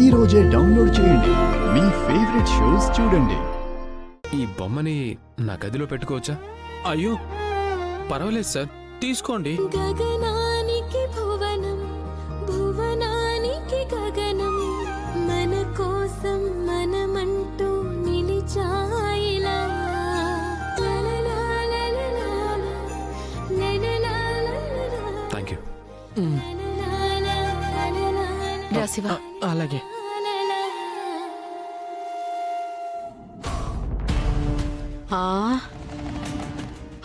ఈ రోజే డౌన్లోడ్ చేయండి. మీ ఫేవరెట్ షోస్ చూడండి. ఈ బొమ్మని నా గదిలో పెట్టుకోవచ్చా? అయ్యో పర్వాలేదు సార్, తీసుకోండి. గగనానికి భువనం, భువనానికి గగనం, మన కోసం మనమంటూ నిలిచాయిలా. Thank you. రా శివ. అలాగే.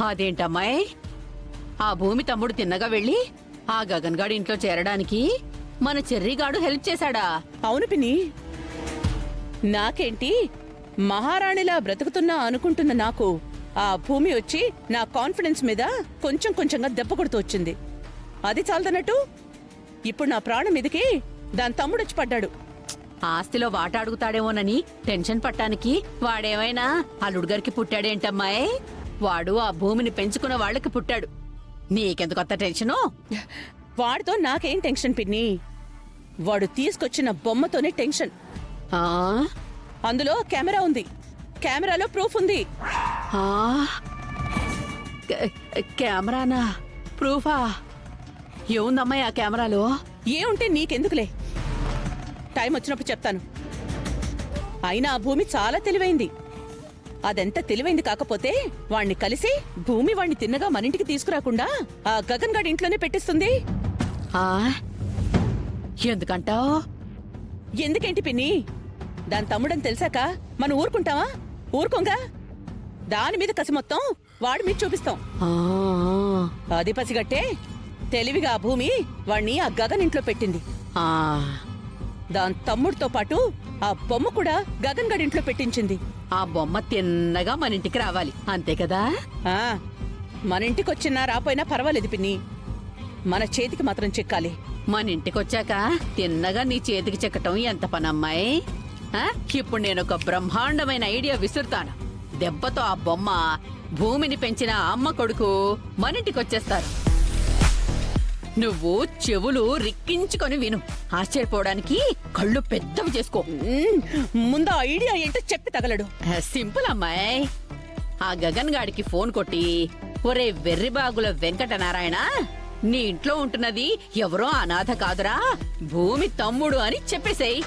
అదేంటమ్మాయి, ఆ భూమి తమ్ముడు తిన్నగా వెళ్ళి ఆ గగన్ గాడి ఇంట్లో చేరడానికి మన చెర్రీగాడు హెల్ప్ చేశాడా? అవును పిన్ని. నాకేంటి, మహారాణిలా బ్రతుకుతున్నా అనుకుంటున్న నాకు ఆ భూమి వచ్చి నా కాన్ఫిడెన్స్ మీద కొంచెం కొంచెంగా దెబ్బ కొడుతూ వచ్చింది. అది చాలదన్నట్టు ఇప్పుడు నా ప్రాణం మీదకి దాని తమ్ముడొచ్చి పడ్డాడు. ఆస్తిలో వాట అడుగుతాడేమోనని టెన్షన్ పట్టానికి వాడేమైనా అల్లుడు గారికి పుట్టాడేంటమ్మాయి? వాడు ఆ భూమిని పెంచుకున్న వాళ్ళకి పుట్టాడు. నీకెందుకు అంత టెన్షను? వాడితో నాకేం టెన్షన్ పిన్ని, వాడు తీసుకొచ్చిన బొమ్మతోనే టెన్షన్. ఆ అందులో కెమెరా ఉంది, కెమెరాలో ప్రూఫ్ ఉంది. ఆ కెమెరానా? ప్రూఫా? ఏముందమ్మాయి ఆ కెమెరాలో? ఏముంటే నీకెందుకులే, టైం వచ్చినప్పుడు చెప్తాను. అయినా ఆ భూమి చాలా తెలివైంది. అదెంత తెలివైంది కాకపోతే వాణ్ణి కలిసి భూమి వాణ్ణి తిన్నగా మన ఇంటికి తీసుకురాకుండా ఆ గగన్ గాడి ఇంట్లోనే పెట్టిస్తుంది. ఆ ఎందుకంటావు? ఎందుకేంటి పిన్ని, దాని తమ్ముడని తెలిసాక మనం ఊరుకుంటావా? ఊరుకోంగా. దాని మీద కసి మొత్తం వాడి మీద చూపిస్తాం. అది పసిగట్టే తెలివిగా ఆ భూమి వాణ్ణి ఆ గగన్ ఇంట్లో పెట్టింది. దాని తమ్ముడితో పాటు ఆ బొమ్మ కూడా గగన్ గడి ఇంట్లో పెట్టించింది. ఆ బొమ్మ తిన్నగా మన ఇంటికి రావాలి, అంతే కదా? మన ఇంటికి వచ్చినా రాపోయినా పర్వాలేదు పిన్ని, మన చేతికి మాత్రం చిక్కాలి. మన ఇంటికొచ్చాక తిన్నగా నీ చేతికి చెక్కటం ఎంత పనమ్మాయి? ఇప్పుడు నేను ఒక బ్రహ్మాండమైన ఐడియా విసురుతాను. దెబ్బతో ఆ బొమ్మ, భూమిని పెంచిన అమ్మ కొడుకు మన ఇంటికొచ్చేస్తారు. నువ్వు చెవులు రిక్కించుకొని విను. ఆశ్చర్యపోవడానికి కళ్ళు పెద్దవి చేసుకో. ముందు ఐడియా ఏంటో చెప్పి తగలడు. సింపుల్ అమ్మాయి. ఆ గగన్ గాడికి ఫోన్ కొట్టి, ఒరే వెర్రిబాగుల వెంకటనారాయణ, నీ ఇంట్లో ఉంటున్నది ఎవరో అనాథ కాదురా, భూమి తమ్ముడు అని చెప్పేసేయ్.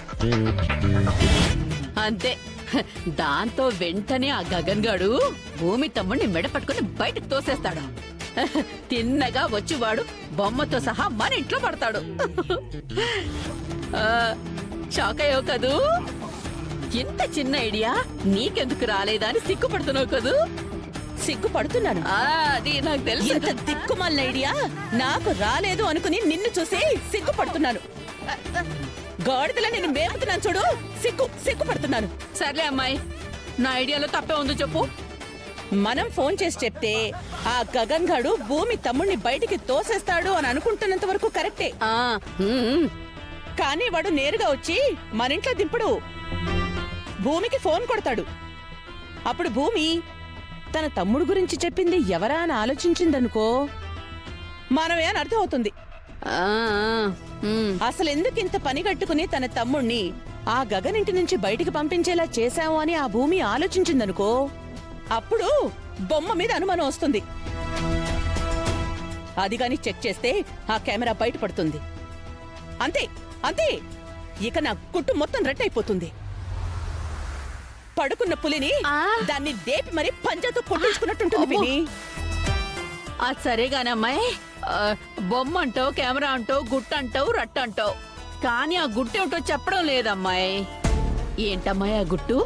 అంతే. దాంతో వెంటనే ఆ గగన్ గాడు భూమి తమ్ముడిని మెడ పట్టుకుని బయటకు తోసేస్తాడు. తిన్నగా వచ్చివాడు బొమ్మతో సహా మన ఇంట్లో పడతాడు. షాక్ అయ్యావు కదూ? ఇంత చిన్న ఐడియా నీకెందుకు రాలేదా అని సిగ్గుపడుతున్నావు కదూ? సిగ్గుపడుతున్నాను. అది నాకు తెలుసు. ఇంత దిక్కుమాలిన ఐడియా నాకు రాలేదు అనుకుని నిన్ను చూసి సిగ్గుపడుతున్నాను. గాడిదలా నేను మేపుతున్నాను చూడు, సిగ్గుపడుతున్నాను. సర్లే అమ్మాయి, నా ఐడియాలో తప్పే ఉందో చెప్పు. మనం ఫోన్ చేసి చెప్తే ఆ గగన్ గాడు భూమి తమ్ముడిని బయటికి తోసేస్తాడు అని అనుకుంటున్నంత వరకు కరెక్టే. కానీ వాడు నేరుగా వచ్చి మన ఇంట్లో దింపడు, భూమికి ఫోన్ కొడతాడు. అప్పుడు భూమి తన తమ్ముడు గురించి చెప్పింది ఎవరా అని ఆలోచించిందనుకో, మనమే అని అర్థం అవుతుంది. అసలు ఎందుకు ఇంత పని కట్టుకుని తన తమ్ముణ్ణి ఆ గగన్ ఇంటి నుంచి బయటికి పంపించేలా చేశావు అని ఆ భూమి ఆలోచించిందనుకో, అప్పుడు బొమ్మ మీద అనుమానం వస్తుంది. అది గాని చెక్ చేస్తే ఆ కెమెరా బయటపడుతుంది. అంతే అంతే, ఇక నా కుట్టు మొత్తం రెట్టయిపోతుంది. పడుకున్న పులిని దాన్ని దేపి మరి పంజాతో కొట్టించుకున్నట్టుంటుంది పిన్ని. అది సరేగానే అమ్మాయి, బొమ్మ అంటావు, కెమెరా అంటావు, గుట్ట అంటావు, రట్ట అంటావు, కానీ ఆ గుట్టు ఏమిటో చెప్పడం లేదమ్మాయి. ఏంటమ్మాయి ఆ గుట్టు?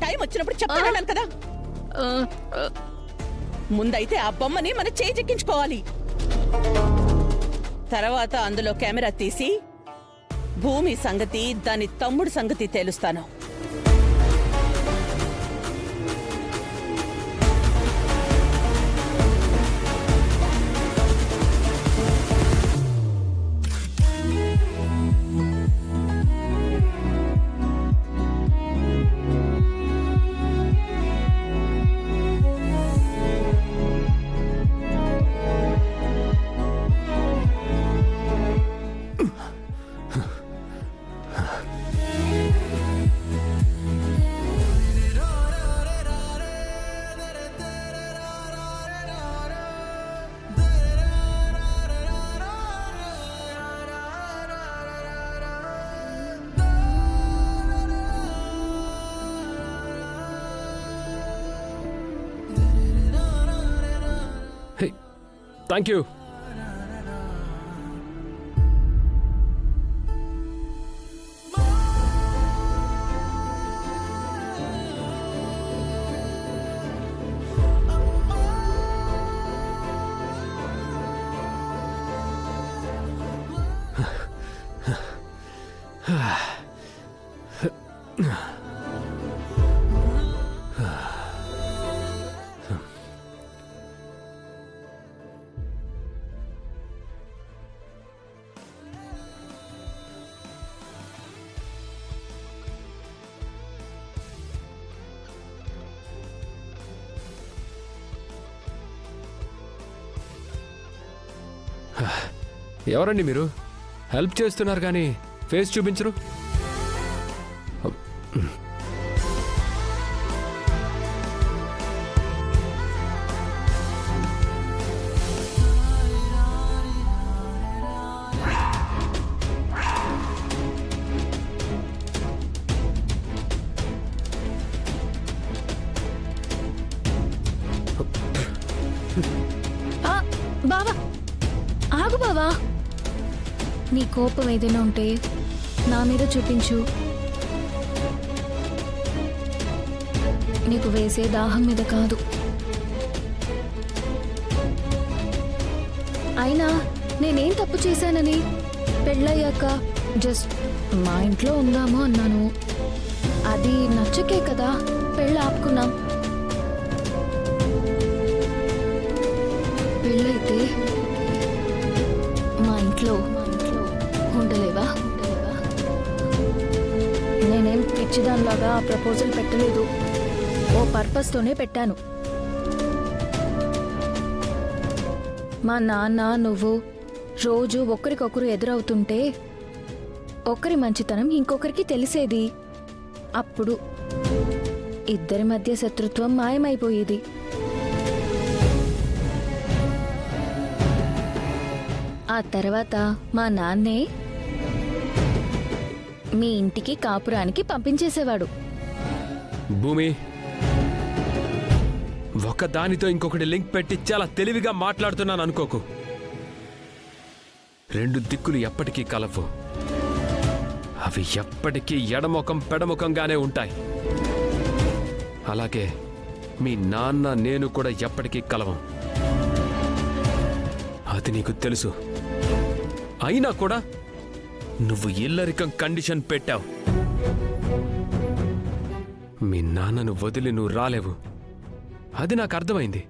టైం వచ్చినప్పుడు చెప్తాను కదా. ముందైతే ఆ బొమ్మని మన చేజెక్కించుకోవాలి. తర్వాత అందులో కెమెరా తీసి భూమి సంగతి, దాని తమ్ముడు సంగతి తేలుస్తాను. Thank you. ఎవరండి మీరు? హెల్ప్ చేస్తున్నారు కానీ ఫేస్ చూపించరు. బావా ఆగు బావా, నీ కోపం ఏదైనా ఉంటే నా మీద చూపించు. నీకు వేసే దాహం మీద కాదు. అయినా నేనేం తప్పు చేశానని పెళ్ళయ్యాక జస్ట్ మా ఇంట్లో ఉందాము అన్నాను. అది నచ్చకే కదా పెళ్ళి ఆపుకున్నాం. పెళ్ళైతే మా ఇంట్లో ఉండలేవా? నేనేం పిచ్చిదానిలాగా ఆ ప్రపోజల్ పెట్టలేదు. ఓ పర్పస్తోనే పెట్టాను. మా నాన్న నువ్వు రోజు ఒకరికొకరు ఎదురవుతుంటే ఒకరి మంచితనం ఇంకొకరికి తెలిసేది. అప్పుడు ఇద్దరి మధ్య శత్రుత్వం మాయమైపోయేది. ఆ తర్వాత మా నాన్నే మీ ఇంటికి కాపురానికి పంపించేసేవాడు. భూమి, ఒకదానితో ఇంకొకటి లింక్ పెట్టి చాలా తెలివిగా మాట్లాడుతున్నాను అనుకోకు. రెండు దిక్కులు ఎప్పటికీ కలవు. అవి ఎప్పటికీ ఎడముఖం పెడముఖంగానే ఉంటాయి. అలాగే మీ నాన్న నేను కూడా ఎప్పటికీ కలవం. అది నీకు తెలుసు. అయినా కూడా నువ్వు ఇల్లరికం కండిషన్ పెట్టావు. మీ నాన్నను వదిలి నువ్వు రాలేవు. అది నాకు అర్థమైంది.